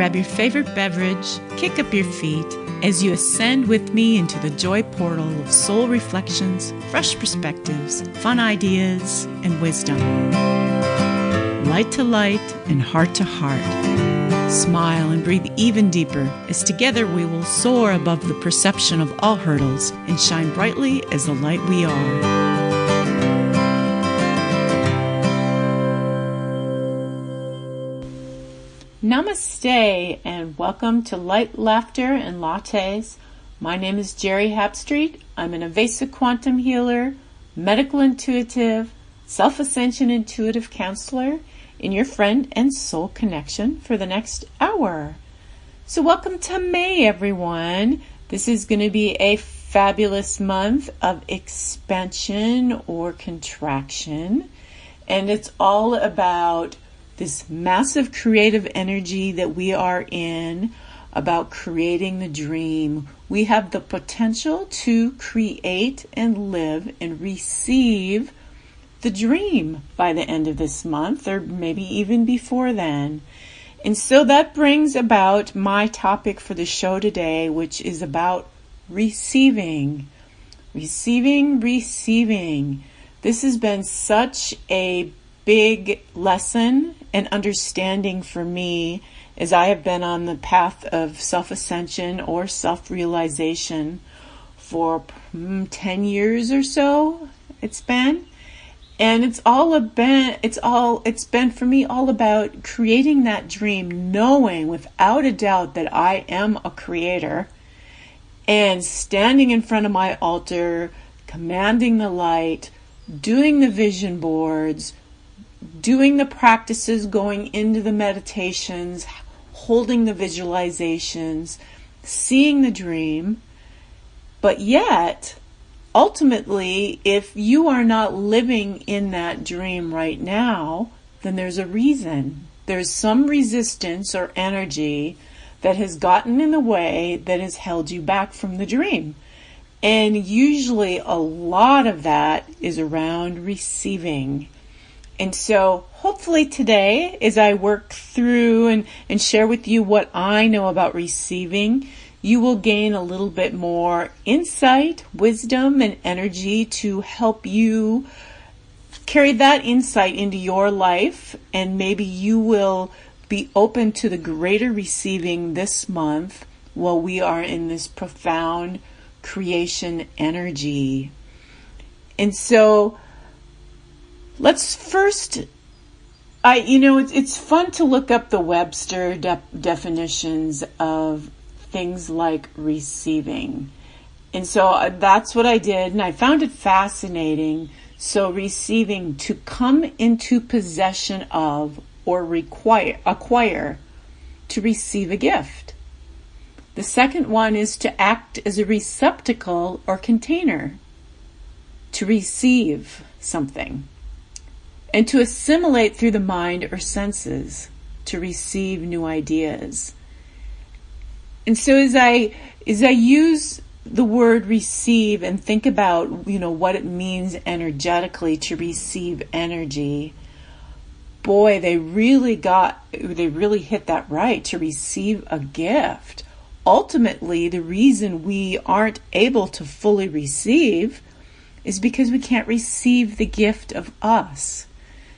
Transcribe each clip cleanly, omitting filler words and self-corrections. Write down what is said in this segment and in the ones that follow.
grab your favorite beverage, kick up your feet as you ascend with me into the joy portal of soul reflections, fresh perspectives, fun ideas, and wisdom. Light to light and heart to heart. Smile and breathe even deeper as together we will soar above the perception of all hurdles and shine brightly as the light we are. Namaste and welcome to Light, Laughter, and Lattes. My name is Geri Habstritt. I'm an evasive quantum healer, medical intuitive, self-ascension intuitive counselor, and your friend and soul connection for the next hour. So welcome to May, everyone. This is going to be a fabulous month of expansion or contraction, and it's all about this massive creative energy that we are in, about creating the dream. We have the potential to create and live and receive the dream by the end of this month, or maybe even before then. And so that brings about my topic for the show today, which is about receiving. Receiving. This has been such a big lesson and understanding for me as I have been on the path of self-ascension or self-realization for 10 years or so it's been. And it's been for me all about creating that dream, knowing without a doubt that I am a creator, and standing in front of my altar, commanding the light, doing the vision boards, doing the practices, going into the meditations, holding the visualizations, seeing the dream. But yet, ultimately, if you are not living in that dream right now, then there's a reason. There's some resistance or energy that has gotten in the way that has held you back from the dream. And usually a lot of that is around receiving. And so hopefully today, as I work through and share with you what I know about receiving, you will gain a little bit more insight, wisdom, and energy to help you carry that insight into your life. And maybe you will be open to the greater receiving this month while we are in this profound creation energy. And so let's first, it's fun to look up the Webster definitions of things like receiving. And so that's what I did, and I found it fascinating. So receiving, to come into possession of or acquire, to receive a gift. The second one is to act as a receptacle or container, to receive something. And to assimilate through the mind or senses, to receive new ideas. And so as I use the word receive and think about, what it means energetically to receive energy, boy, they really hit that right, to receive a gift. Ultimately, the reason we aren't able to fully receive is because we can't receive the gift of us.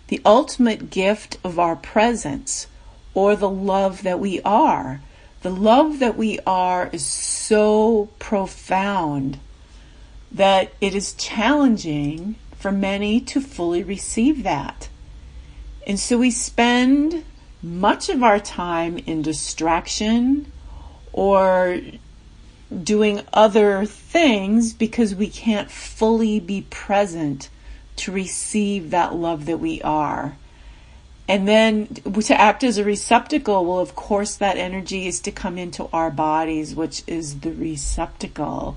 The ultimate gift of our presence, or the love that we are. The love that we are is so profound that it is challenging for many to fully receive that. And so we spend much of our time in distraction or doing other things because we can't fully be present to receive that love that we are. And then to act as a receptacle, well, of course, that energy is to come into our bodies, which is the receptacle.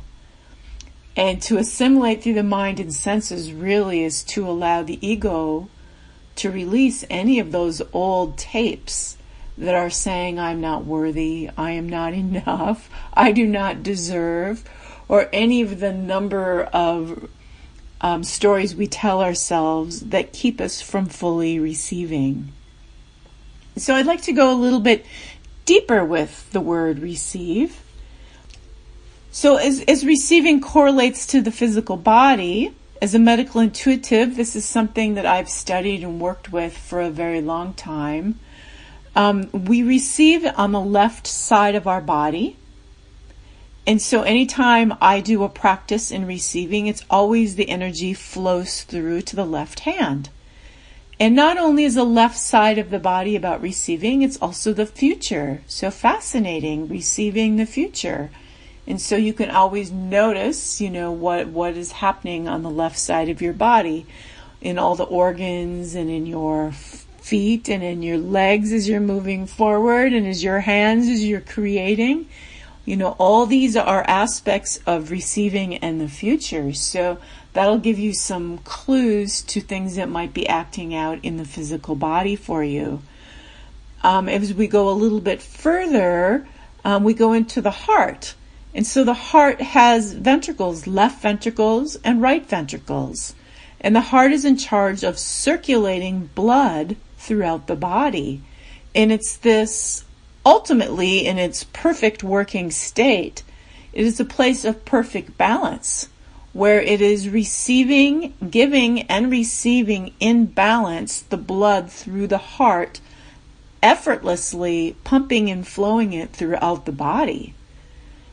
And to assimilate through the mind and senses really is to allow the ego to release any of those old tapes that are saying, I'm not worthy, I am not enough, I do not deserve, or any of the number of stories we tell ourselves that keep us from fully receiving. So I'd like to go a little bit deeper with the word receive. So as receiving correlates to the physical body, as a medical intuitive, this is something that I've studied and worked with for a very long time. We receive on the left side of our body. And so anytime I do a practice in receiving, it's always the energy flows through to the left hand. And not only is the left side of the body about receiving, it's also the future. So fascinating, receiving the future. And so you can always notice, what is happening on the left side of your body, in all the organs and in your feet and in your legs as you're moving forward, and as your hands as you're creating. All these are aspects of receiving and the future. So that'll give you some clues to things that might be acting out in the physical body for you. As we go a little bit further, we go into the heart. And so the heart has ventricles, left ventricles and right ventricles. And the heart is in charge of circulating blood throughout the body. And it's this, ultimately, in its perfect working state, it is a place of perfect balance, where it is receiving, giving, and receiving in balance the blood through the heart, effortlessly pumping and flowing it throughout the body.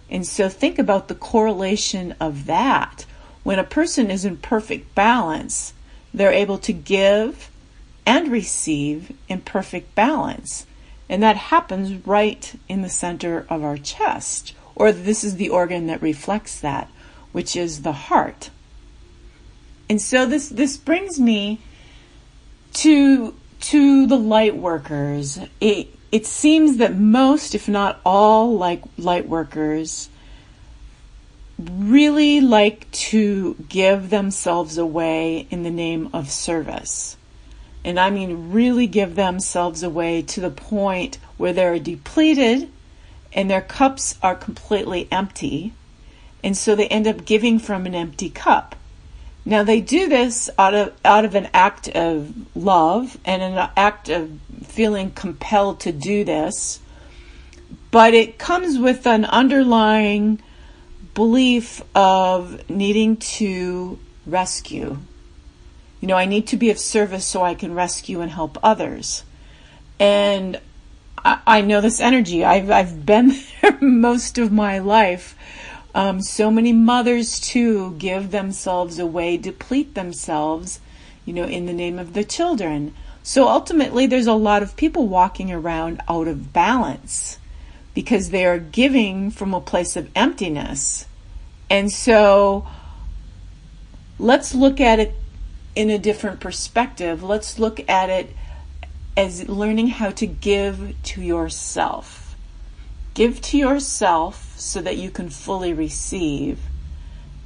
And so think about the correlation of that. When a person is in perfect balance, they're able to give and receive in perfect balance. And that happens right in the center of our chest. Or this is the organ that reflects that, which is the heart. And so this brings me to the light workers. It seems that most, if not all, light workers really like to give themselves away in the name of service. And I mean really give themselves away to the point where they're depleted and their cups are completely empty. And so they end up giving from an empty cup. Now they do this out of an act of love and an act of feeling compelled to do this, but it comes with an underlying belief of needing to rescue. I need to be of service so I can rescue and help others. And I know this energy. I've been there most of my life. So many mothers too give themselves away, deplete themselves, in the name of the children. So ultimately there's a lot of people walking around out of balance because they are giving from a place of emptiness. And so let's look at it in a different perspective. Let's look at it as learning how to give to yourself. Give to yourself so that you can fully receive.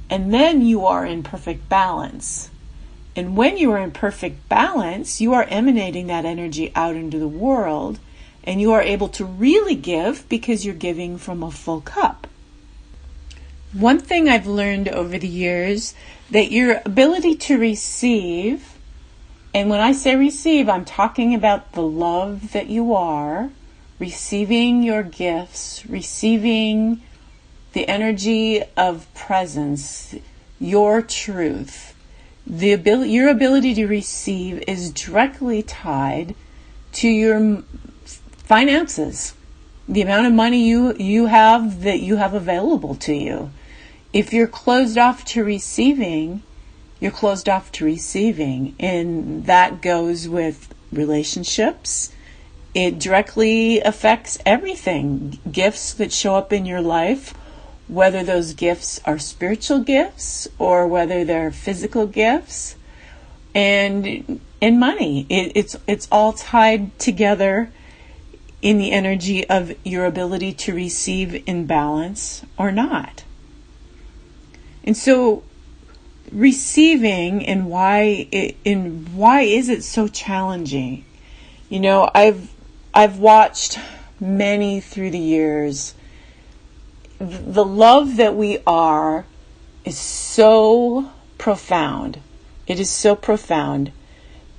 And then you are in perfect balance. And when you are in perfect balance, you are emanating that energy out into the world, and you are able to really give because you're giving from a full cup. One thing I've learned over the years, that your ability to receive, and when I say receive, I'm talking about the love that you are, receiving your gifts, receiving the energy of presence, your truth. Your ability to receive is directly tied to your finances, the amount of money you have that you have available to you. If you're closed off to receiving, you're closed off to receiving. And that goes with relationships. It directly affects everything. Gifts that show up in your life, whether those gifts are spiritual gifts or whether they're physical gifts, and money. It's all tied together in the energy of your ability to receive in balance or not. And so receiving, and why is it so challenging? I've watched many through the years. The love that we are is so profound. It is so profound.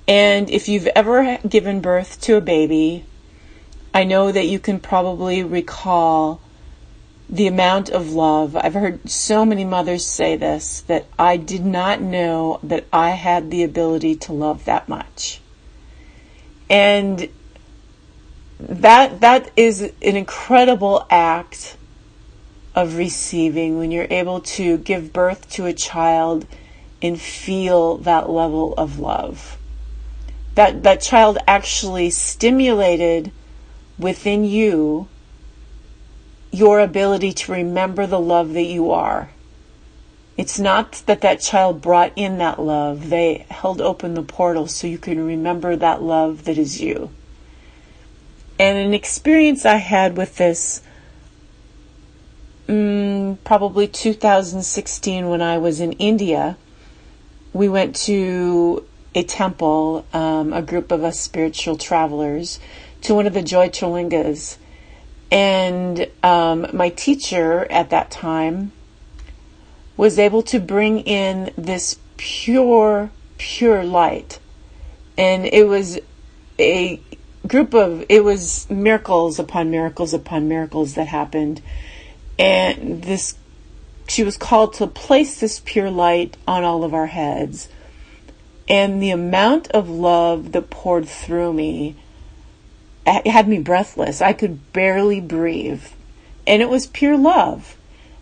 And if you've ever given birth to a baby, I know that you can probably recall the amount of love. I've heard so many mothers say this, that I did not know that I had the ability to love that much. And that is an incredible act of receiving, when you're able to give birth to a child and feel that level of love. That child actually stimulated within you your ability to remember the love that you are. It's not that child brought in that love. They held open the portal so you can remember that love that is you. And an experience I had with this, probably 2016, when I was in India, we went to a temple, a group of us spiritual travelers, to one of the Jyotirlingas. And my teacher at that time was able to bring in this pure light. And it was a group of, it was miracles upon miracles upon miracles that happened. And she was called to place this pure light on all of our heads. And the amount of love that poured through me, it had me breathless. I could barely breathe. And it was pure love.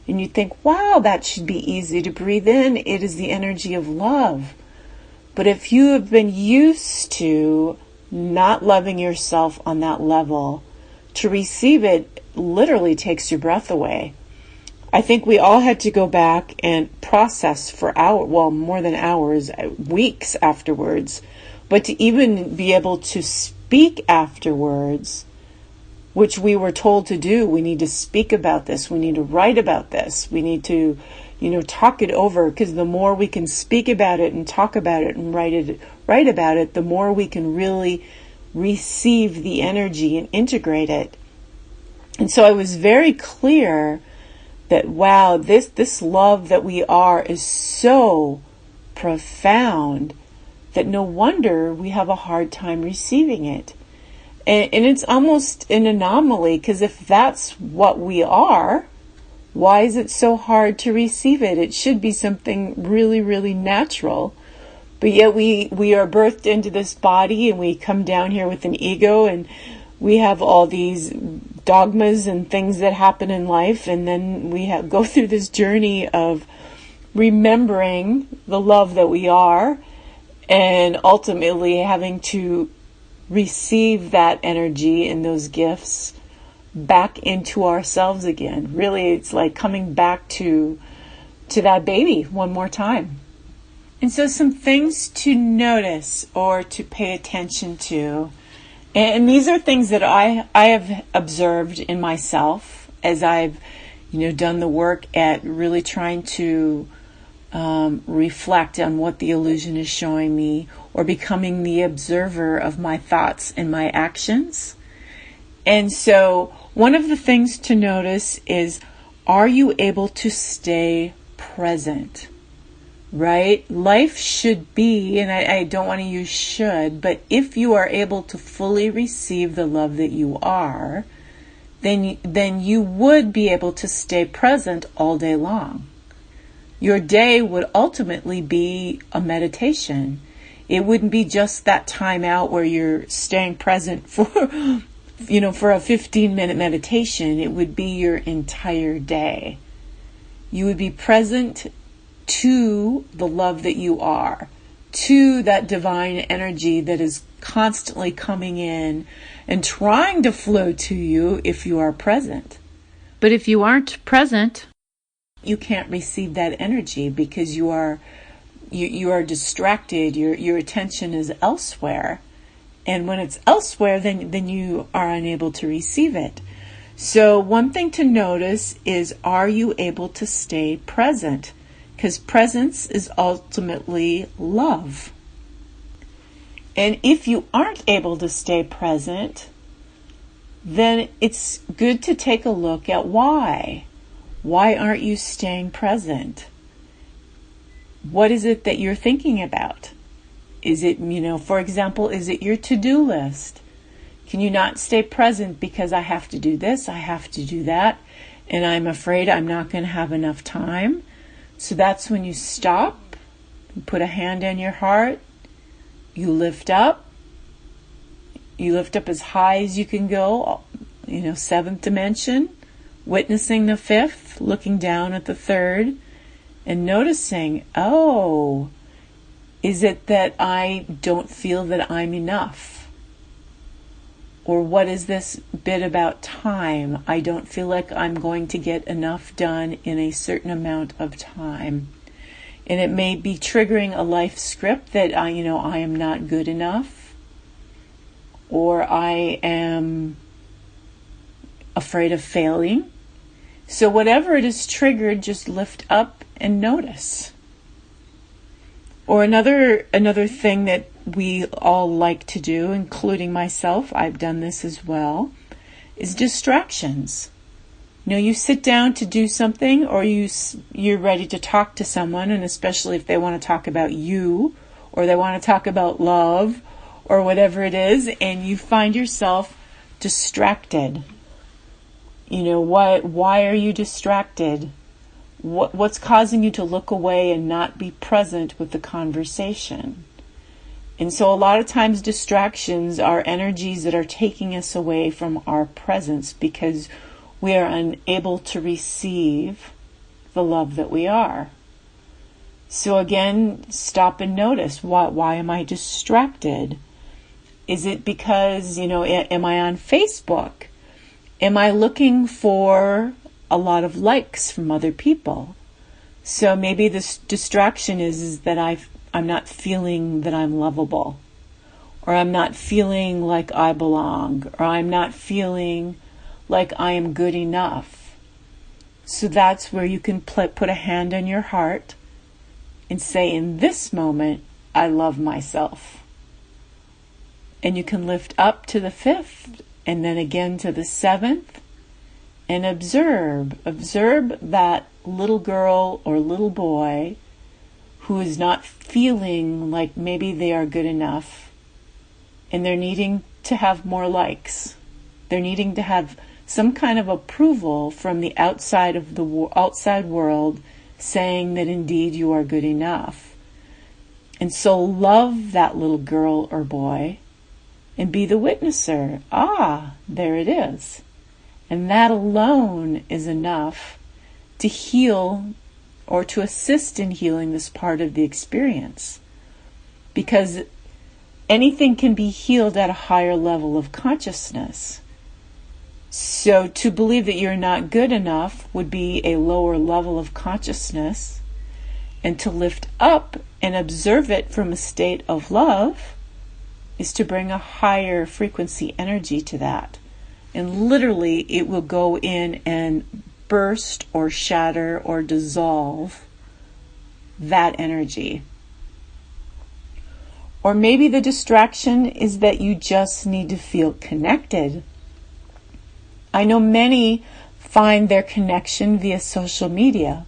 And you think, wow, that should be easy to breathe in. It is the energy of love. But if you have been used to not loving yourself on that level, to receive it literally takes your breath away. I think we all had to go back and process for hours, well, more than hours, weeks afterwards. But to even be able to speak afterwards, which we were told to do, we need to speak about this, we need to write about this, we need to, talk it over, because the more we can speak about it and talk about it and write about it, the more we can really receive the energy and integrate it. And so I was very clear that, wow, this love that we are is so profound that no wonder we have a hard time receiving it. And it's almost an anomaly, because if that's what we are, why is it so hard to receive it? It should be something really, really natural. But yet we are birthed into this body, and we come down here with an ego, and we have all these dogmas and things that happen in life, and then we go through this journey of remembering the love that we are, and ultimately having to receive that energy and those gifts back into ourselves again. Really, it's like coming back to that baby one more time. And so some things to notice or to pay attention to. And these are things that I have observed in myself as I've, done the work at really trying to reflect on what the illusion is showing me, or becoming the observer of my thoughts and my actions. And so one of the things to notice is, are you able to stay present? Right? Life should be, and I don't want to use should, but if you are able to fully receive the love that you are, then you would be able to stay present all day long. Your day would ultimately be a meditation. It wouldn't be just that time out where you're staying present for a 15-minute meditation. It would be your entire day. You would be present to the love that you are, to that divine energy that is constantly coming in and trying to flow to you if you are present. But if you aren't present, you can't receive that energy, because you are distracted, your attention is elsewhere. And when it's elsewhere, then you are unable to receive it. So one thing to notice is, are you able to stay present? Because presence is ultimately love. And if you aren't able to stay present, then it's good to take a look at why. Why aren't you staying present? What is it that you're thinking about? Is it, for example, is it your to-do list? Can you not stay present because I have to do this, I have to do that, and I'm afraid I'm not going to have enough time? So that's when you stop, you put a hand on your heart, you lift up as high as you can go, seventh dimension, witnessing the fifth, looking down at the third, and noticing, is it that I don't feel that I'm enough? Or what is this bit about time? I don't feel like I'm going to get enough done in a certain amount of time. And it may be triggering a life script that I am not good enough, or I am afraid of failing. So whatever it is triggered, just lift up and notice. Or another thing that we all like to do, including myself, I've done this as well, is distractions. You sit down to do something, or you're ready to talk to someone, and especially if they want to talk about you, or they want to talk about love, or whatever it is, and you find yourself distracted. Why are you distracted? What's causing you to look away and not be present with the conversation? And so a lot of times distractions are energies that are taking us away from our presence because we are unable to receive the love that we are. So again, stop and notice, why am I distracted? Is it because, am I on Facebook? Am I looking for a lot of likes from other people? So maybe this distraction is that I'm not feeling that I'm lovable, or I'm not feeling like I belong, or I'm not feeling like I am good enough. So that's where you can put a hand on your heart and say, in this moment, I love myself. And you can lift up to the fifth, and then again to the seventh, and observe that little girl or little boy who is not feeling like maybe they are good enough, and they're needing to have more likes. They're needing to have some kind of approval from the outside world saying that indeed you are good enough. And so love that little girl or boy and be the witnesser. There it is. And that alone is enough to heal or to assist in healing this part of the experience. Because anything can be healed at a higher level of consciousness. So to believe that you're not good enough would be a lower level of consciousness. And to lift up and observe it from a state of love is to bring a higher frequency energy to that. And literally it will go in and burst or shatter or dissolve that energy. Or maybe the distraction is that you just need to feel connected. I know many find their connection via social media.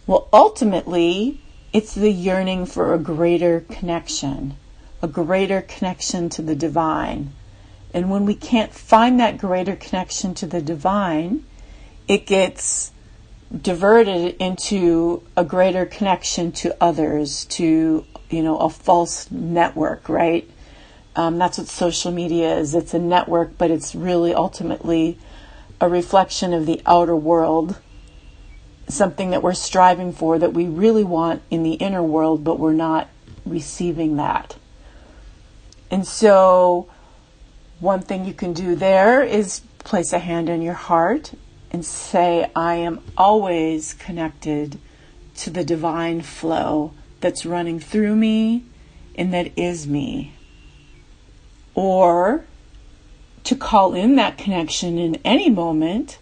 Well, ultimately, it's the yearning for a greater connection to the divine. And when we can't find that greater connection to the divine, it gets diverted into a greater connection to others, to, a false network, right? That's what social media is. It's a network, but it's really ultimately a reflection of the outer world, something that we're striving for, that we really want in the inner world, but we're not receiving that. And so one thing you can do there is place a hand on your heart and say, I am always connected to the divine flow that's running through me and that is me. Or to call in that connection in any moment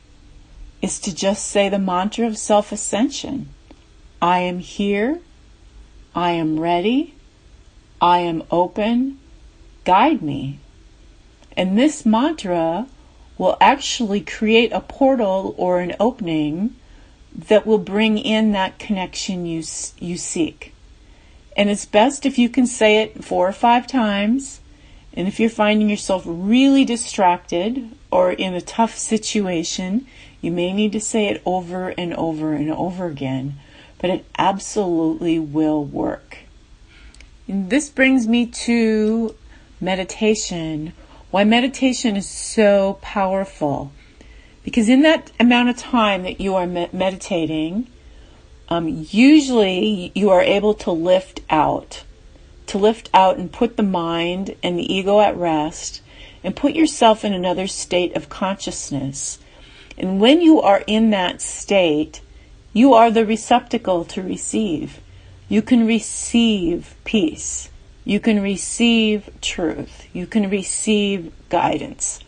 is to just say the mantra of self-ascension. I am here. I am ready. I am open. Guide me. And this mantra will actually create a portal or an opening that will bring in that connection you seek. And it's best if you can say it 4 or 5 times And if you're finding yourself really distracted or in a tough situation, you may need to say it over and over and over again, but it absolutely will work. And this brings me to meditation. Why meditation is so powerful. Because in that amount of time that you are meditating, usually you are able to lift out and put the mind and the ego at rest and put yourself in another state of consciousness. And when you are in that state, you are the receptacle to receive. You can receive peace. You can receive truth. You can receive guidance.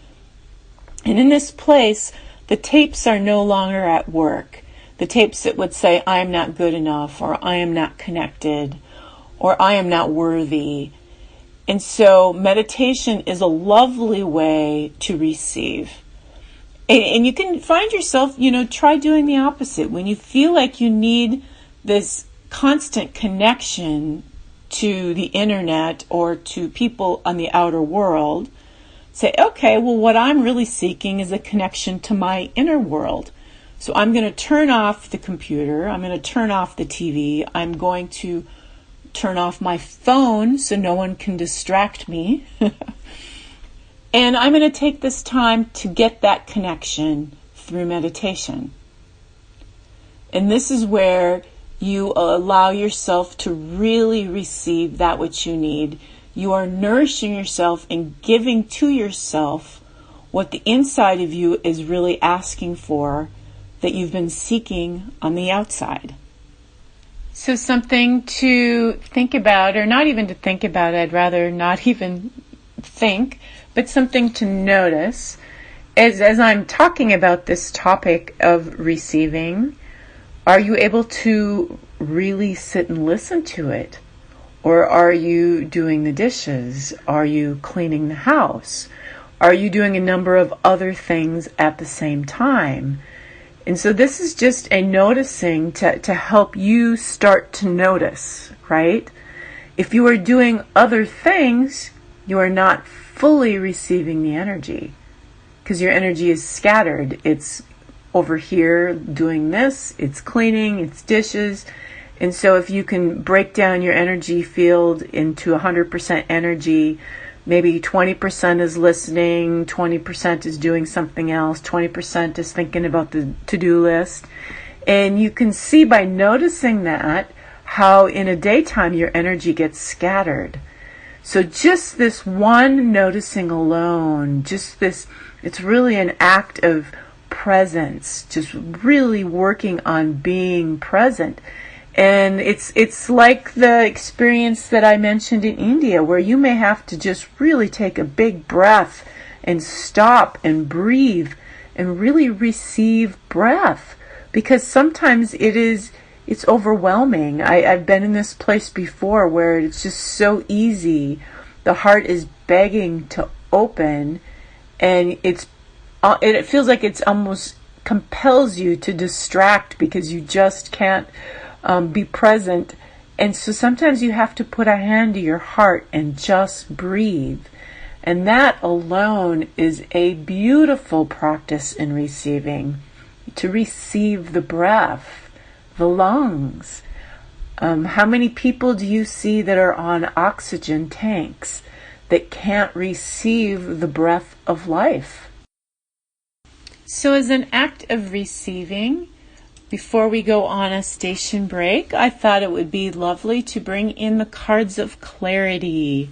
And in this place, the tapes are no longer at work. The tapes that would say, I am not good enough, or I am not connected, or I am not worthy. And so meditation is a lovely way to receive. And you can find yourself, try doing the opposite. When you feel like you need this constant connection to the internet or to people on the outer world, say, okay, well, what I'm really seeking is a connection to my inner world. So I'm going to turn off the computer. I'm going to turn off the TV. I'm going to turn off my phone so no one can distract me. And I'm going to take this time to get that connection through meditation. And this is where you allow yourself to really receive that which you need. You are nourishing yourself and giving to yourself what the inside of you is really asking for, that you've been seeking on the outside. So something to think about, or not even to think about, I'd rather not even think, but something to notice as I'm talking about this topic of receiving. Are you able to really sit and listen to it? Or are you doing the dishes? Are you cleaning the house? Are you doing a number of other things at the same time? And so this is just a noticing to help you start to notice, right? If you are doing other things, you are not fully receiving the energy because your energy is scattered. It's over here doing this, it's cleaning, it's dishes. And so if you can break down your energy field into 100% energy, maybe 20% is listening, 20% is doing something else, 20% is thinking about the to-do list. And you can see by noticing that how in a daytime your energy gets scattered. So just this one noticing alone, just this, it's really an act of presence, just really working on being present. And it's like the experience that I mentioned in India, where you may have to just really take a big breath and stop and breathe and really receive breath, because sometimes it's overwhelming. I've been in this place before where it's just so easy. The heart is begging to open, and it feels like it's almost compels you to distract because you just can't be present. And so sometimes you have to put a hand to your heart and just breathe. And that alone is a beautiful practice in receiving. To receive the breath, the lungs. How many people do you see that are on oxygen tanks that can't receive the breath of life? So as an act of receiving, before we go on a station break, I thought it would be lovely to bring in the cards of clarity.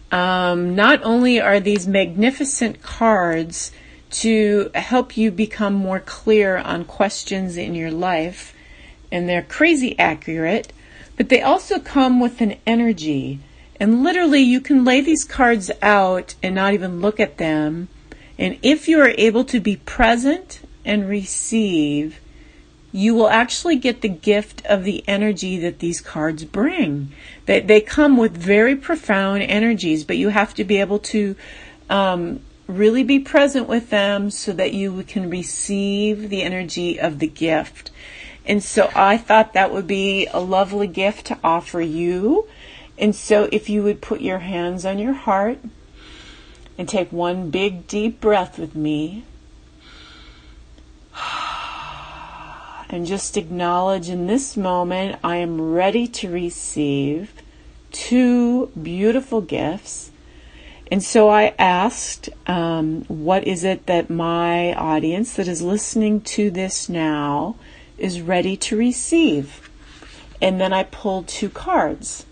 Not only are these magnificent cards to help you become more clear on questions in your life, and they're crazy accurate, but they also come with an energy. And literally you can lay these cards out and not even look at them. And if you are able to be present and receive, you will actually get the gift of the energy that these cards bring. They come with very profound energies, but you have to be able to really be present with them so that you can receive the energy of the gift. And so I thought that would be a lovely gift to offer you. And so if you would put your hands on your heart And take one big deep breath with me. And just acknowledge in this moment, I am ready to receive 2 beautiful gifts. And so I asked, what is it that my audience that is listening to this now is ready to receive? And then I pulled 2 cards.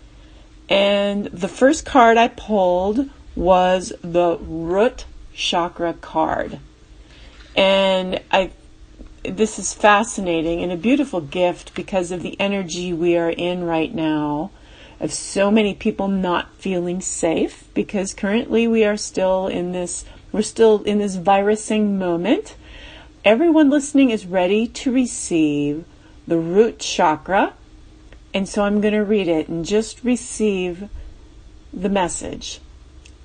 And the first card I pulled was the root chakra card. And this is fascinating and a beautiful gift because of the energy we are in right now, of so many people not feeling safe, because currently we are still in this virusing moment. Everyone listening is ready to receive the root chakra. And so I'm going to read it and just receive the message.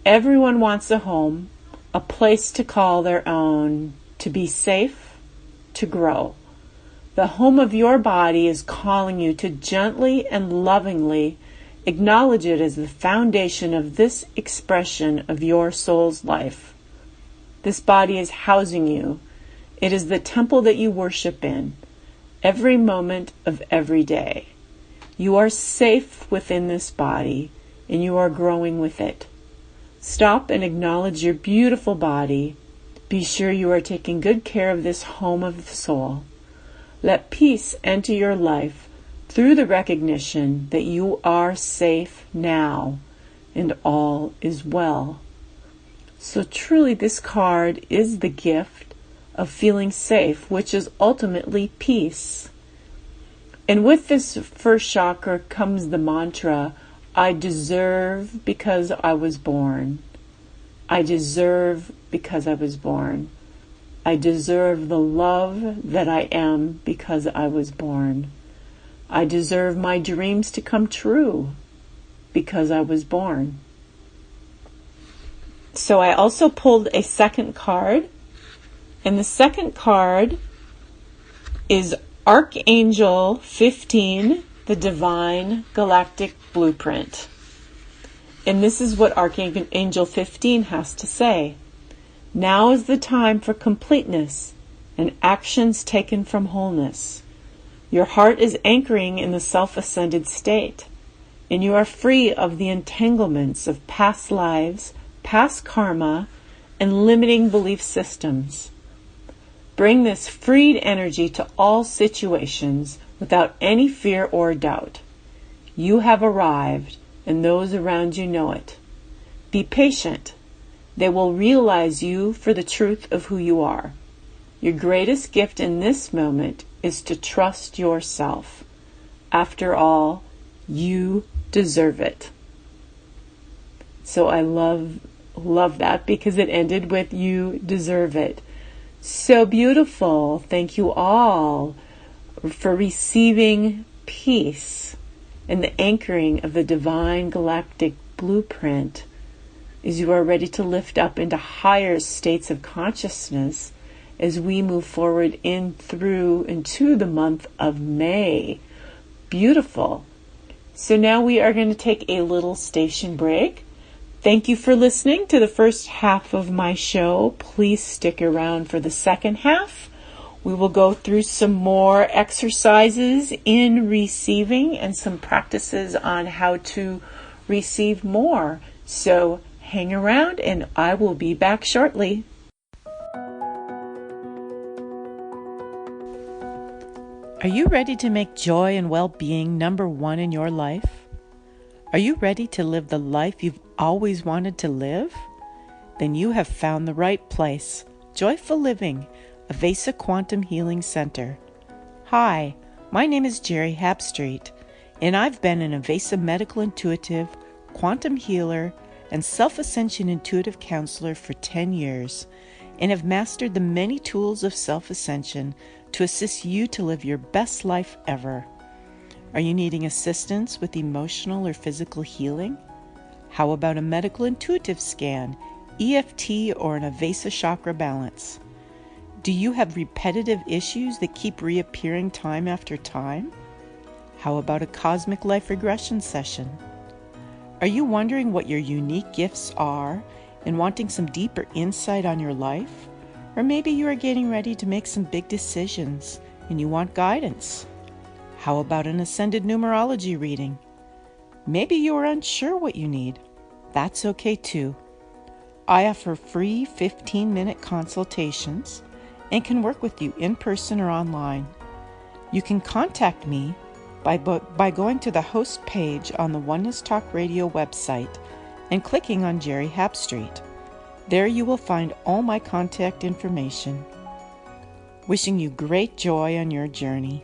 Everyone wants a home, a place to call their own, to be safe, to grow. The home of your body is calling you to gently and lovingly acknowledge it as the foundation of this expression of your soul's life. This body is housing you. It is the temple that you worship in every moment of every day. You are safe within this body, and you are growing with it. Stop and acknowledge your beautiful body. Be sure you are taking good care of this home of the soul. Let peace enter your life through the recognition that you are safe now, and all is well. So truly this card is the gift of feeling safe, which is ultimately peace. And with this first chakra comes the mantra, I deserve because I was born. I deserve because I was born. I deserve the love that I am because I was born. I deserve my dreams to come true because I was born. So I also pulled a second card, and the second card is Archangel 15, the Divine Galactic Blueprint. And this is what Archangel 15 has to say. Now is the time for completeness and actions taken from wholeness. Your heart is anchoring in the self-ascended state, and you are free of the entanglements of past lives, past karma, and limiting belief systems. Bring this freed energy to all situations without any fear or doubt. You have arrived, and those around you know it. Be patient. They will realize you for the truth of who you are. Your greatest gift in this moment is to trust yourself. After all, you deserve it. So I love that because it ended with you deserve it. So beautiful. Thank you all for receiving peace and the anchoring of the Divine Galactic Blueprint as you are ready to lift up into higher states of consciousness as we move forward into the month of May. Beautiful. So now we are going to take a little station break. Thank you for listening to the first half of my show. Please stick around for the second half. We will go through some more exercises in receiving and some practices on how to receive more. So hang around and I will be back shortly. Are you ready to make joy and well-being number one in your life? Are you ready to live the life you've always wanted to live? Then you have found the right place. Joyful Living, Avesa Quantum Healing Center. Hi, my name is Geri Habstritt, and I've been an Avesa medical intuitive, quantum healer, and self-ascension intuitive counselor for 10 years, and have mastered the many tools of self-ascension to assist you to live your best life ever. Are you needing assistance with emotional or physical healing? How about a medical intuitive scan, EFT, or an Avesa chakra balance? Do you have repetitive issues that keep reappearing time after time? How about a cosmic life regression session? Are you wondering what your unique gifts are and wanting some deeper insight on your life? Or maybe you are getting ready to make some big decisions and you want guidance. How about an ascended numerology reading? Maybe you are unsure what you need. That's okay too. I offer free 15-minute consultations and can work with you in person or online. You can contact me by going to the host page on the Oneness Talk Radio website and clicking on Geri Habstritt. There you will find all my contact information. Wishing you great joy on your journey.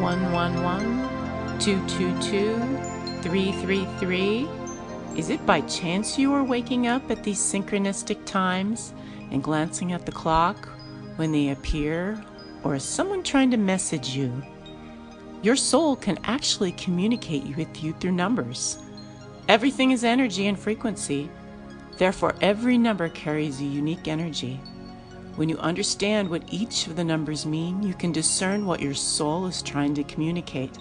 (111-222-333). Is it by chance you are waking up at these synchronistic times and glancing at the clock when they appear, or is someone trying to message you? Your soul can actually communicate with you through numbers. Everything is energy and frequency. Therefore, every number carries a unique energy. When you understand what each of the numbers mean, you can discern what your soul is trying to communicate.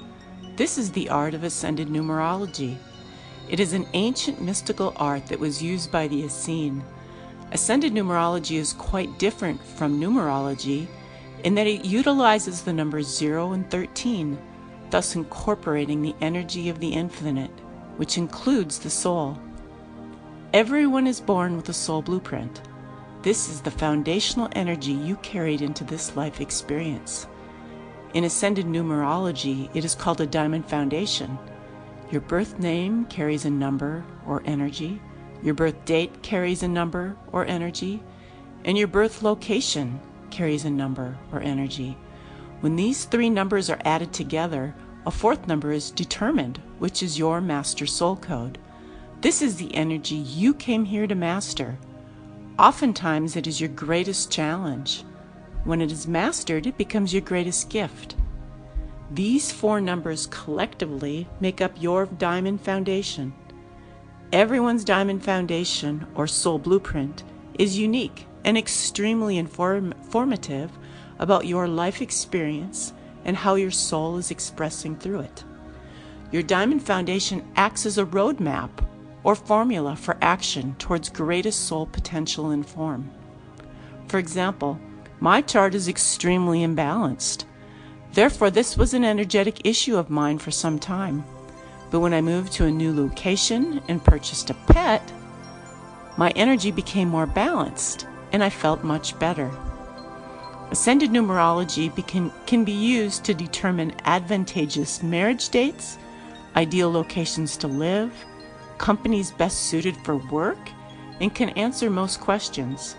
This is the art of ascended numerology. It is an ancient mystical art that was used by the Essene. Ascended numerology is quite different from numerology in that it utilizes the numbers 0 and 13, thus incorporating the energy of the infinite, which includes the soul. Everyone is born with a soul blueprint. This is the foundational energy you carried into this life experience. In ascended numerology, it is called a diamond foundation. Your birth name carries a number or energy, your birth date carries a number or energy, and your birth location carries a number or energy. When these three numbers are added together, a fourth number is determined, which is your master soul code. This is the energy you came here to master. Oftentimes, it is your greatest challenge. When it is mastered, it becomes your greatest gift. These four numbers collectively make up your diamond foundation. Everyone's diamond foundation, or soul blueprint, is unique and extremely informative about your life experience and how your soul is expressing through it. Your diamond foundation acts as a roadmap or formula for action towards greatest soul potential and form. For example, my chart is extremely imbalanced. Therefore, this was an energetic issue of mine for some time. But when I moved to a new location and purchased a pet, my energy became more balanced and I felt much better. Ascended numerology can be used to determine advantageous marriage dates, ideal locations to live, companies best suited for work, and can answer most questions.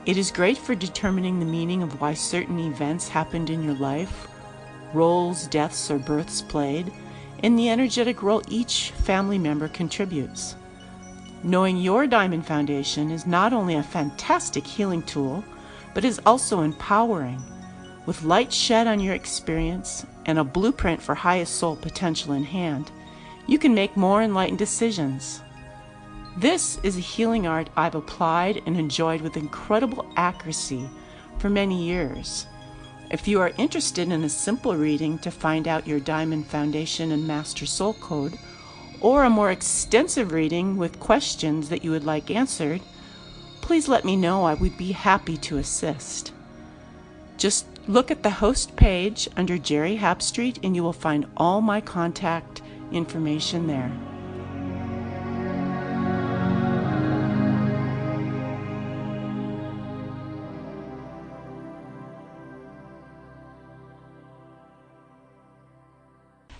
It is great for determining the meaning of why certain events happened in your life, roles, deaths, or births played, and the energetic role each family member contributes. Knowing your diamond foundation is not only a fantastic healing tool, but is also empowering. With light shed on your experience and a blueprint for highest soul potential in hand, you can make more enlightened decisions. This is a healing art I've applied and enjoyed with incredible accuracy for many years. If you are interested in a simple reading to find out your diamond foundation and master soul code, or a more extensive reading with questions that you would like answered, please let me know. I would be happy to assist. Just look at the host page under Geri Habstritt and you will find all my contact information there.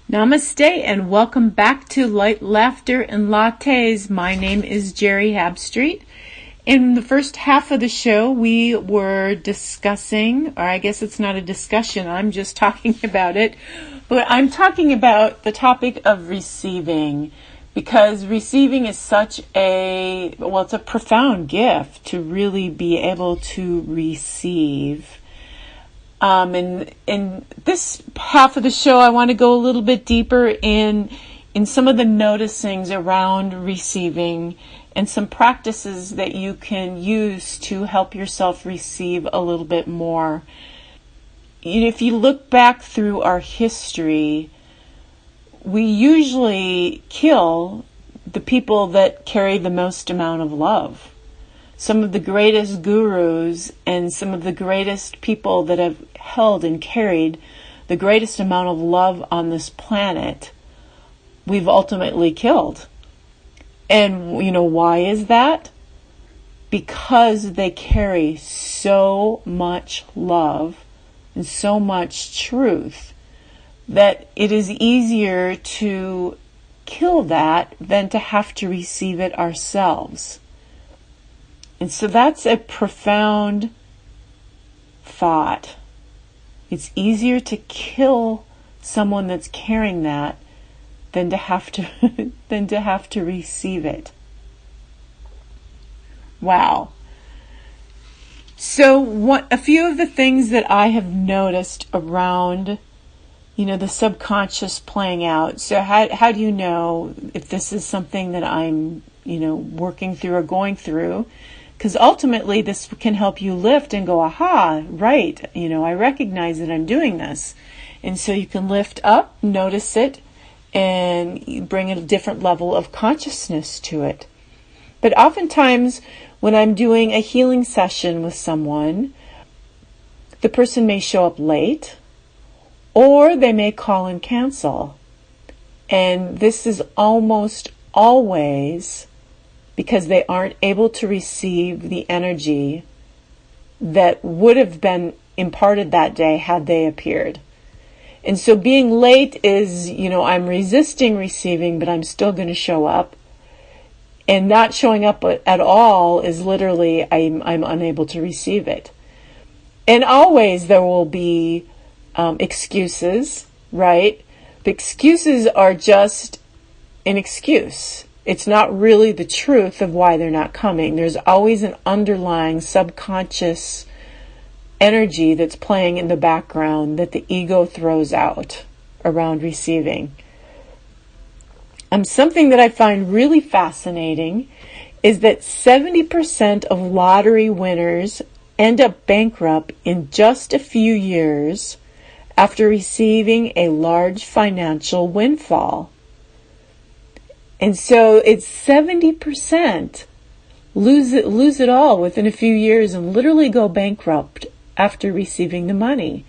Namaste and welcome back to Light, Laughter, and Lattes. My name is Geri Habstritt. In the first half of the show, we were discussing, or I guess it's not a discussion, I'm just talking about it, but I'm talking about the topic of receiving, because receiving is such it's a profound gift to really be able to receive. And in this half of the show, I want to go a little bit deeper in in some of the noticings around receiving and some practices that you can use to help yourself receive a little bit more. If you look back through our history, we usually kill the people that carry the most amount of love. Some of the greatest gurus and some of the greatest people that have held and carried the greatest amount of love on this planet, we've ultimately killed. And why is that? Because they carry so much love and so much truth that it is easier to kill that than to have to receive it ourselves. And so that's a profound thought. It's easier to kill someone that's carrying that than to have to receive it. Wow. So a few of the things that I have noticed around, the subconscious playing out. So how do you know if this is something that I'm, working through or going through? Because ultimately this can help you lift and go, aha, right, I recognize that I'm doing this. And so you can lift up, notice it, and bring a different level of consciousness to it. But oftentimes when I'm doing a healing session with someone, the person may show up late or they may call and cancel. And this is almost always because they aren't able to receive the energy that would have been imparted that day had they appeared. And so being late is, I'm resisting receiving, but I'm still going to show up. And not showing up at all is literally I'm unable to receive it. And always there will be excuses, right? The excuses are just an excuse. It's not really the truth of why they're not coming. There's always an underlying subconscious energy that's playing in the background that the ego throws out around receiving. Something that I find really fascinating is that 70% of lottery winners end up bankrupt in just a few years after receiving a large financial windfall. And so it's 70% lose it all within a few years and literally go bankrupt after receiving the money.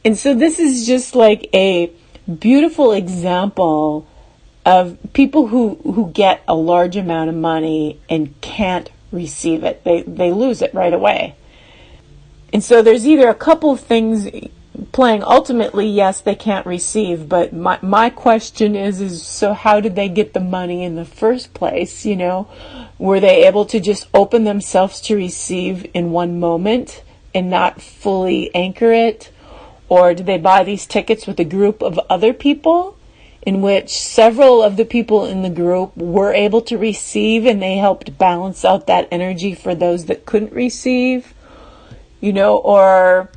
And so this is just like a beautiful example of people who get a large amount of money and can't receive it. They lose it right away. And so there's either a couple of things playing. Ultimately, yes, they can't receive, but my question is so how did they get the money in the first place? Were they able to just open themselves to receive in one moment and not fully anchor it? Or did they buy these tickets with a group of other people in which several of the people in the group were able to receive and they helped balance out that energy for those that couldn't receive? So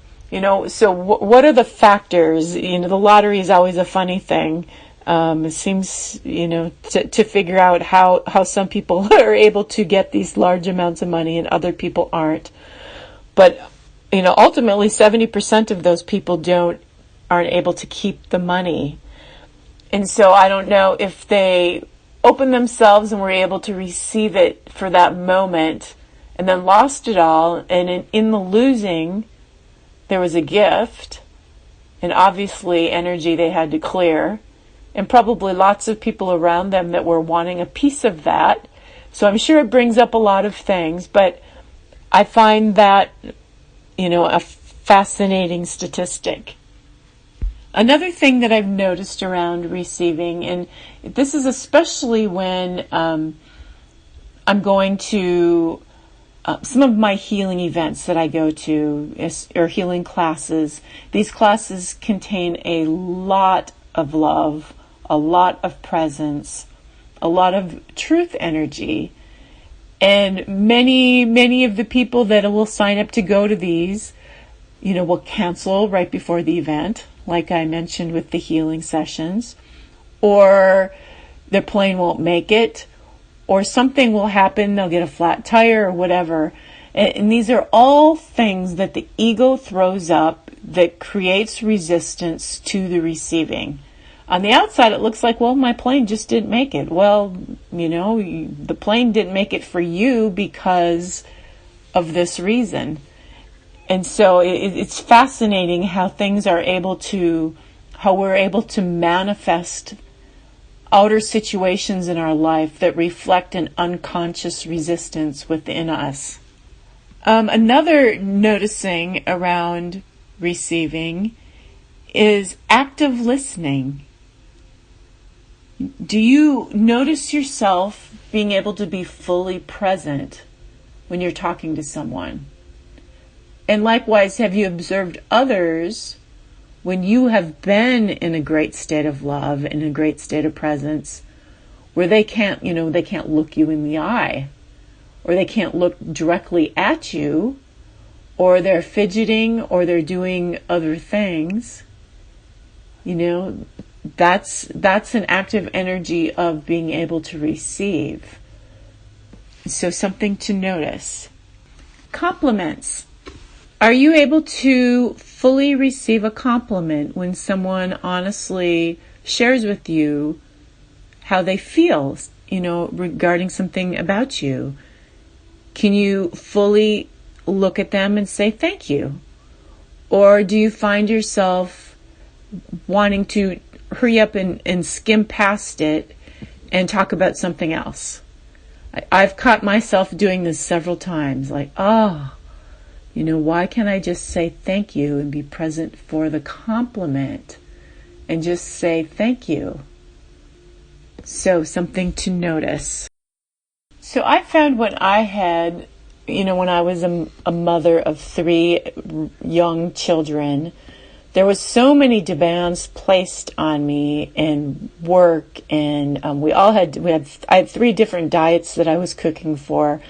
what are the factors? The lottery is always a funny thing. It seems, to figure out how some people are able to get these large amounts of money and other people aren't. But, ultimately 70% of those people aren't able to keep the money. And so I don't know if they opened themselves and were able to receive it for that moment and then lost it all. And in the losing, there was a gift and obviously energy they had to clear and probably lots of people around them that were wanting a piece of that. So I'm sure it brings up a lot of things, but I find that, a fascinating statistic. Another thing that I've noticed around receiving, and this is especially when I'm going to some of my healing events that I go to, or healing classes. These classes contain a lot of love, a lot of presence, a lot of truth energy. And many of the people that will sign up to go to these, will cancel right before the event, like I mentioned with the healing sessions, or the plane won't make it, or something will happen, they'll get a flat tire or whatever. And these are all things that the ego throws up that creates resistance to the receiving. On the outside, it looks like, well, my plane just didn't make it. Well, the plane didn't make it for you because of this reason. And so it's fascinating how we're able to manifest outer situations in our life that reflect an unconscious resistance within us. Another noticing around receiving is active listening. Do you notice yourself being able to be fully present when you're talking to someone? And likewise, have you observed others when you have been in a great state of love, in a great state of presence, where they can't look you in the eye, or they can't look directly at you, or they're fidgeting, or they're doing other things? That's an active energy of being able to receive. So something to notice. Compliments. Are you able to fully receive a compliment when someone honestly shares with you how they feel, regarding something about you? Can you fully look at them and say thank you? Or do you find yourself wanting to hurry up and skim past it and talk about something else? I've caught myself doing this several times, like, why can't I just say thank you and be present for the compliment and just say thank you? So something to notice. So I found when I was a mother of 3 young children, there was so many demands placed on me in work, and I had 3 different diets that I was cooking for,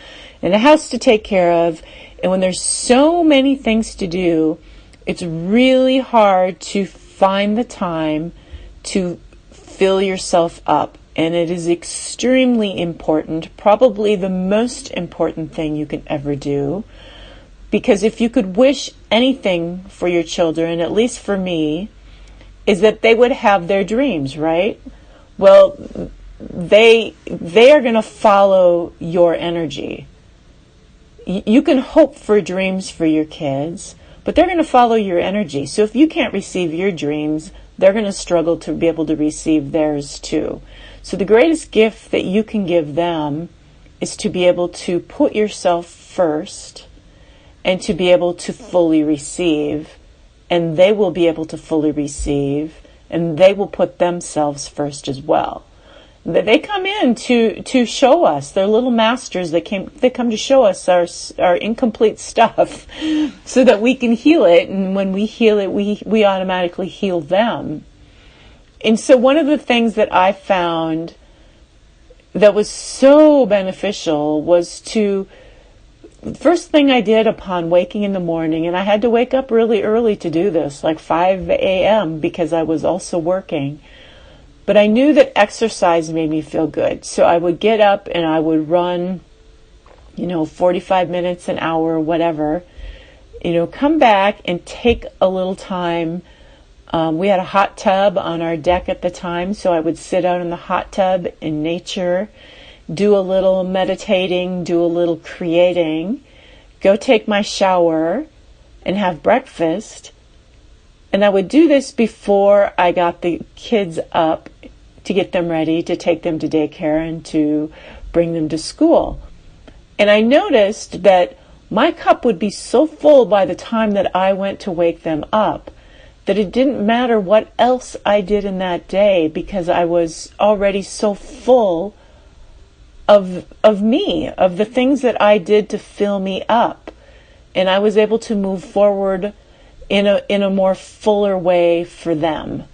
and a house to take care of. And when there's so many things to do, it's really hard to find the time to fill yourself up. And it is extremely important, probably the most important thing you can ever do. Because if you could wish anything for your children, at least for me, is that they would have their dreams, right? Well, they are going to follow your energy. You can hope for dreams for your kids, but they're going to follow your energy. So if you can't receive your dreams, they're going to struggle to be able to receive theirs too. So the greatest gift that you can give them is to be able to put yourself first and to be able to fully receive, and they will be able to fully receive, and they will put themselves first as well. They come in to show us. They're little masters. They come to show us our incomplete stuff so that we can heal it. And when we heal it, we automatically heal them. And so one of the things that I found that was so beneficial was the first thing I did upon waking in the morning, and I had to wake up really early to do this, like 5 a.m. because I was also working. But I knew that exercise made me feel good. So I would get up and I would run, 45 minutes, an hour, whatever, come back and take a little time. We had a hot tub on our deck at the time, so I would sit out in the hot tub in nature, do a little meditating, do a little creating, go take my shower and have breakfast. And I would do this before I got the kids up to get them ready, to take them to daycare and to bring them to school. And I noticed that my cup would be so full by the time that I went to wake them up that it didn't matter what else I did in that day, because I was already so full of me, of the things that I did to fill me up. And I was able to move forward in a more fuller way for them.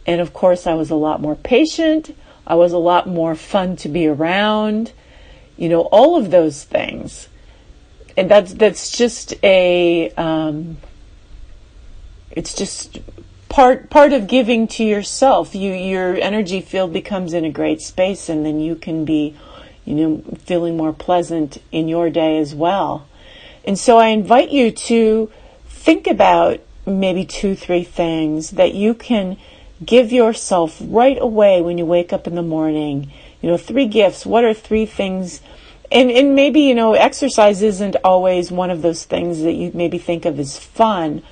And of course, I was a lot more patient. I was a lot more fun to be around. All of those things. And that's just it's just part of giving to yourself. Your energy field becomes in a great space, and then you can be, feeling more pleasant in your day as well. And so I invite you to think about maybe 2-3 things that you can give yourself right away when you wake up in the morning. 3 gifts. What are 3 things? And maybe, exercise isn't always one of those things that you maybe think of as fun,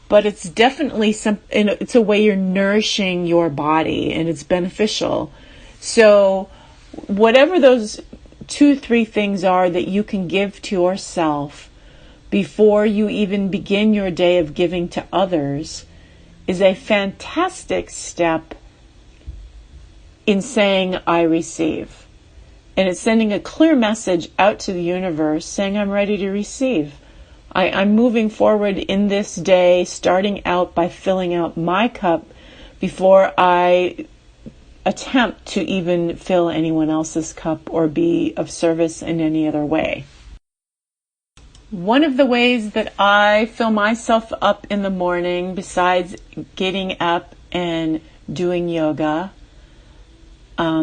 but it's definitely it's a way you're nourishing your body, and it's beneficial. So whatever those 2-3 things are that you can give to yourself before you even begin your day of giving to others is a fantastic step in saying, I receive. And it's sending a clear message out to the universe saying, I'm ready to receive. I'm moving forward in this day, starting out by filling out my cup before I attempt to even fill anyone else's cup or be of service in any other way. One of the ways that I fill myself up in the morning, besides getting up and doing yoga,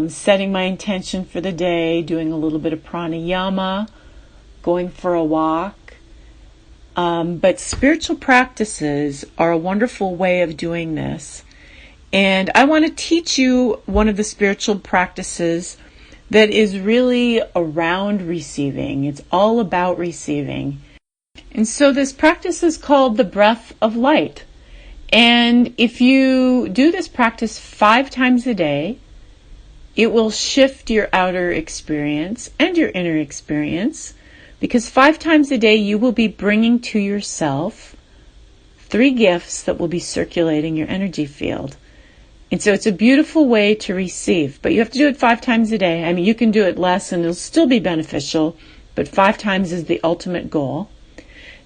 setting my intention for the day, doing a little bit of pranayama, going for a walk. But spiritual practices are a wonderful way of doing this. And I want to teach you one of the spiritual practices that is really around receiving. It's all about receiving. And so this practice is called the breath of light. And if you do this practice 5 times a day, it will shift your outer experience and your inner experience, because 5 times a day you will be bringing to yourself 3 gifts that will be circulating your energy field. And so it's a beautiful way to receive, but you have to do it 5 times a day. I mean, you can do it less and it'll still be beneficial, but 5 times is the ultimate goal.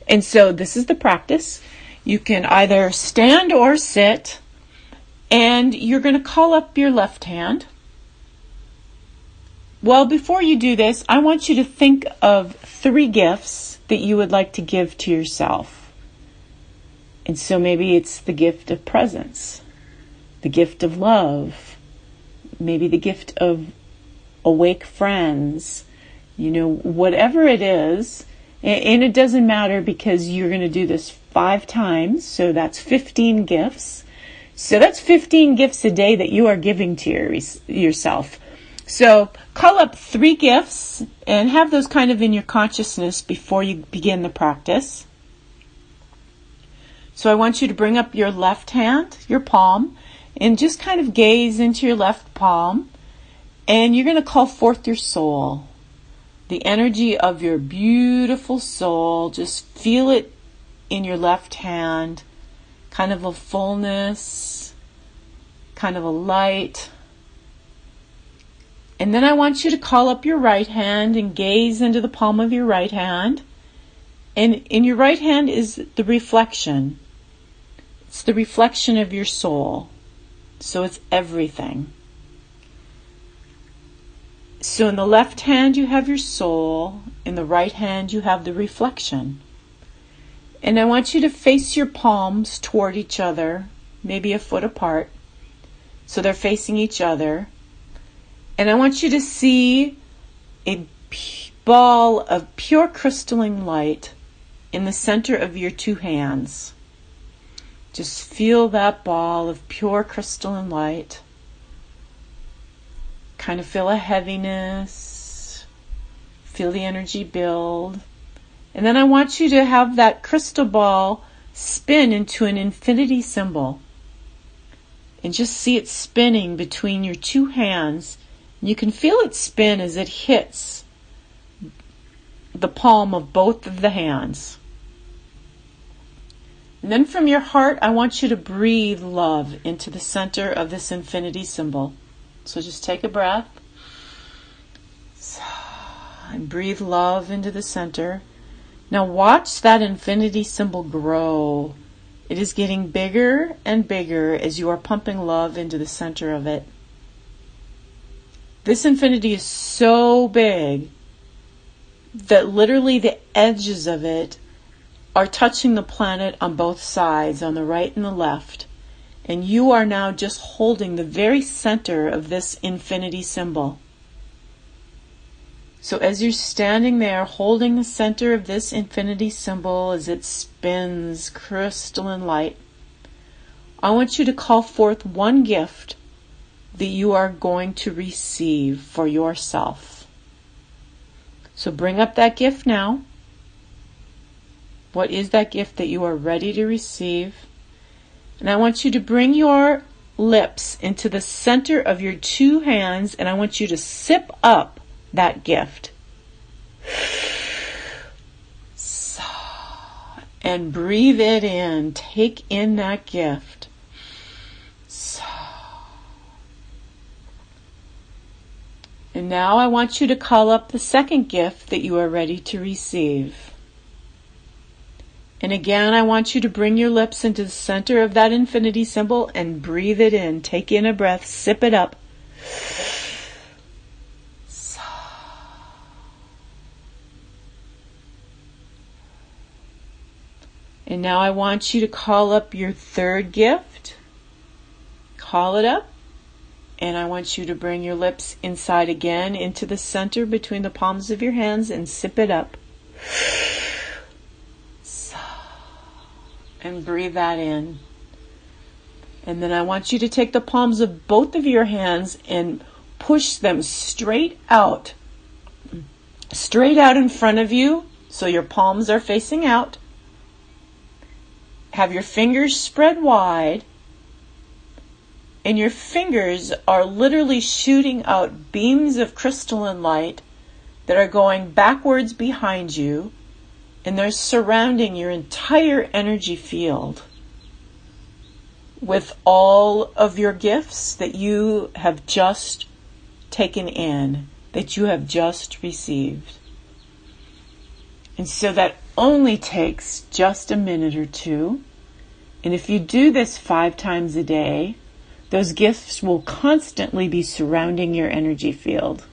And so this is the practice. You can either stand or sit, and you're going to call up your left hand. Well, before you do this, I want you to think of 3 gifts that you would like to give to yourself. And so maybe it's the gift of presence, the gift of love, maybe the gift of awake friends, whatever it is. And it doesn't matter, because you're going to do this 5 times. So that's 15 gifts. So that's 15 gifts a day that you are giving to yourself. So call up 3 gifts and have those kind of in your consciousness before you begin the practice. So I want you to bring up your left hand, your palm, and just kind of gaze into your left palm. And you're going to call forth your soul, the energy of your beautiful soul. Just feel it in your left hand, kind of a fullness, kind of a light. And then I want you to call up your right hand and gaze into the palm of your right hand. And in your right hand is the reflection. It's the reflection of your soul. So it's everything. So in the left hand you have your soul. In the right hand you have the reflection. And I want you to face your palms toward each other, maybe a foot apart. So they're facing each other. And I want you to see a ball of pure crystalline light in the center of your 2 hands. Just feel that ball of pure crystalline light. Kind of feel a heaviness. Feel the energy build. And then I want you to have that crystal ball spin into an infinity symbol. And just see it spinning between your 2 hands. You can feel it spin as it hits the palm of both of the hands. And then from your heart, I want you to breathe love into the center of this infinity symbol. So just take a breath and breathe love into the center. Now watch that infinity symbol grow. It is getting bigger and bigger as you are pumping love into the center of it. This infinity is so big that literally the edges of it are touching the planet on both sides, on the right and the left. And you are now just holding the very center of this infinity symbol. So as you're standing there holding the center of this infinity symbol as it spins crystalline light, I want you to call forth one gift that you are going to receive for yourself. So bring up that gift now. What is that gift that you are ready to receive? And I want you to bring your lips into the center of your two hands, and I want you to sip up that gift. And breathe it in. Take in that gift. And now I want you to call up the second gift that you are ready to receive. And again, I want you to bring your lips into the center of that infinity symbol and breathe it in. Take in a breath, sip it up. And now I want you to call up your third gift. Call it up. And I want you to bring your lips inside again into the center between the palms of your hands and sip it up. And breathe that in. And then I want you to take the palms of both of your hands and push them straight out in front of you, so your palms are facing out. Have your fingers spread wide, and your fingers are literally shooting out beams of crystalline light that are going backwards behind you, and they're surrounding your entire energy field with all of your gifts that you have just taken in, that you have just received. And so that only takes just a minute or two. And if you do this 5 times a day, those gifts will constantly be surrounding your energy field.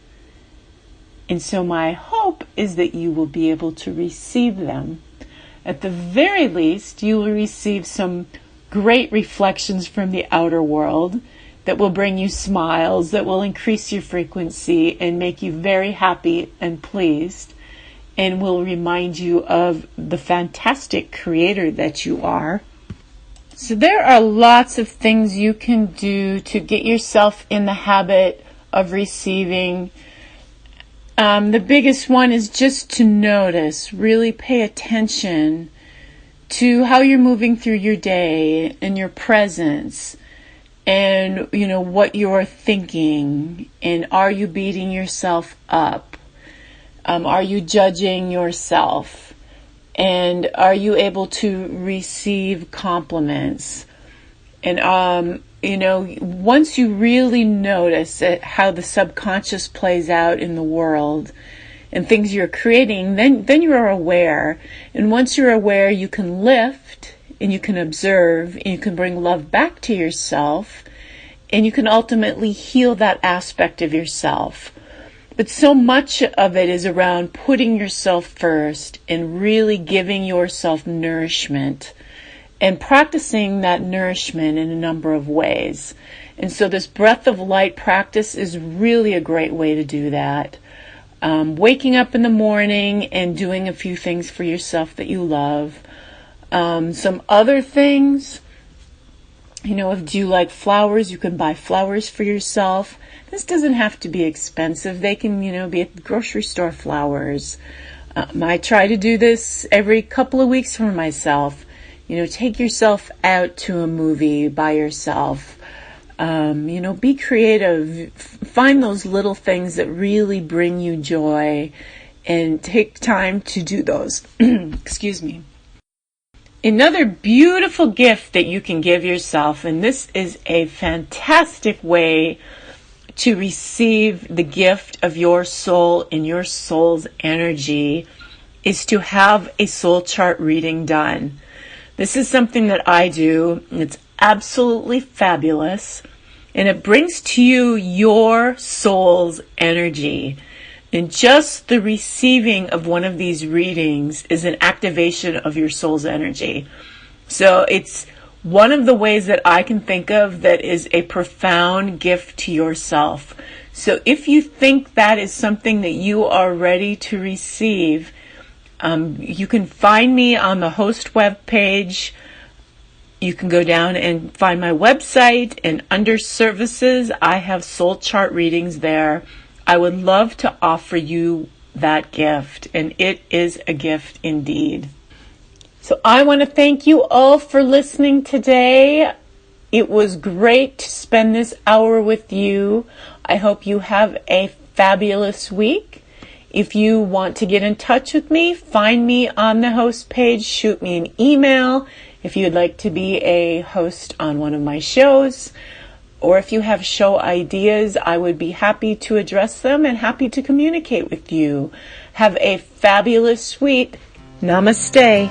And so my hope is that you will be able to receive them. At the very least, you will receive some great reflections from the outer world that will bring you smiles, that will increase your frequency and make you very happy and pleased, and will remind you of the fantastic creator that you are. So there are lots of things you can do to get yourself in the habit of receiving. The biggest one is just to notice, really pay attention to how you're moving through your day and your presence, and what you're thinking, and are you beating yourself up? Are you judging yourself? And are you able to receive compliments? And once you really notice how the subconscious plays out in the world and things you're creating, then you are aware. And once you're aware, you can lift and you can observe and you can bring love back to yourself, and you can ultimately heal that aspect of yourself. But so much of it is around putting yourself first and really giving yourself nourishment and practicing that nourishment in a number of ways. And so this breath of light practice is really a great way to do that. Waking up in the morning and doing a few things for yourself that you love. Some other things, if you like flowers, you can buy flowers for yourself. This doesn't have to be expensive. They can, be at the grocery store flowers. I try to do this every couple of weeks for myself. Take yourself out to a movie by yourself. Be creative. Find those little things that really bring you joy and take time to do those. Excuse me. Another beautiful gift that you can give yourself, and this is a fantastic way to receive the gift of your soul and your soul's energy, is to have a soul chart reading done. This is something that I do. It's absolutely fabulous. And it brings to you your soul's energy. And just the receiving of one of these readings is an activation of your soul's energy. So it's one of the ways that I can think of that is a profound gift to yourself. So if you think that is something that you are ready to receive, you can find me on the host web page. You can go down and find my website, and under services, I have soul chart readings there. I would love to offer you that gift, and it is a gift indeed. So I want to thank you all for listening today. It was great to spend this hour with you. I hope you have a fabulous week. If you want to get in touch with me, find me on the host page, shoot me an email if you'd like to be a host on one of my shows, or if you have show ideas, I would be happy to address them and happy to communicate with you. Have a fabulous week. Namaste.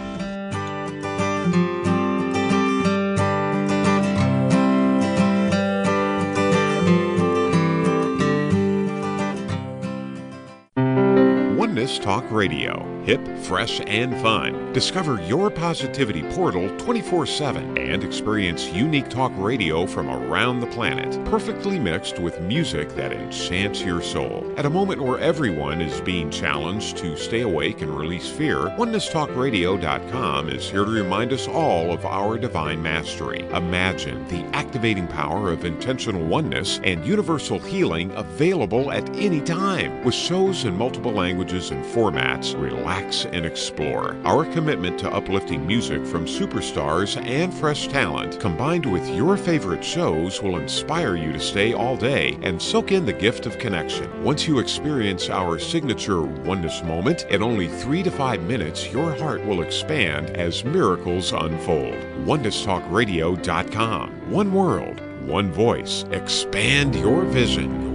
Oneness Talk Radio. Hip, fresh, and fun. Discover your positivity portal 24/7 and experience unique talk radio from around the planet, perfectly mixed with music that enchants your soul. At a moment where everyone is being challenged to stay awake and release fear, OnenesSTalkRadio.com is here to remind us all of our divine mastery. Imagine the activating power of intentional oneness and universal healing available at any time. With shows in multiple languages and formats, relax and explore. Our commitment to uplifting music from superstars and fresh talent, combined with your favorite shows, will inspire you to stay all day and soak in the gift of connection. Once you experience our signature oneness moment, in only 3 to 5 minutes, your heart will expand as miracles unfold. OnenesTalkRadio.com. One world, one voice. Expand your vision.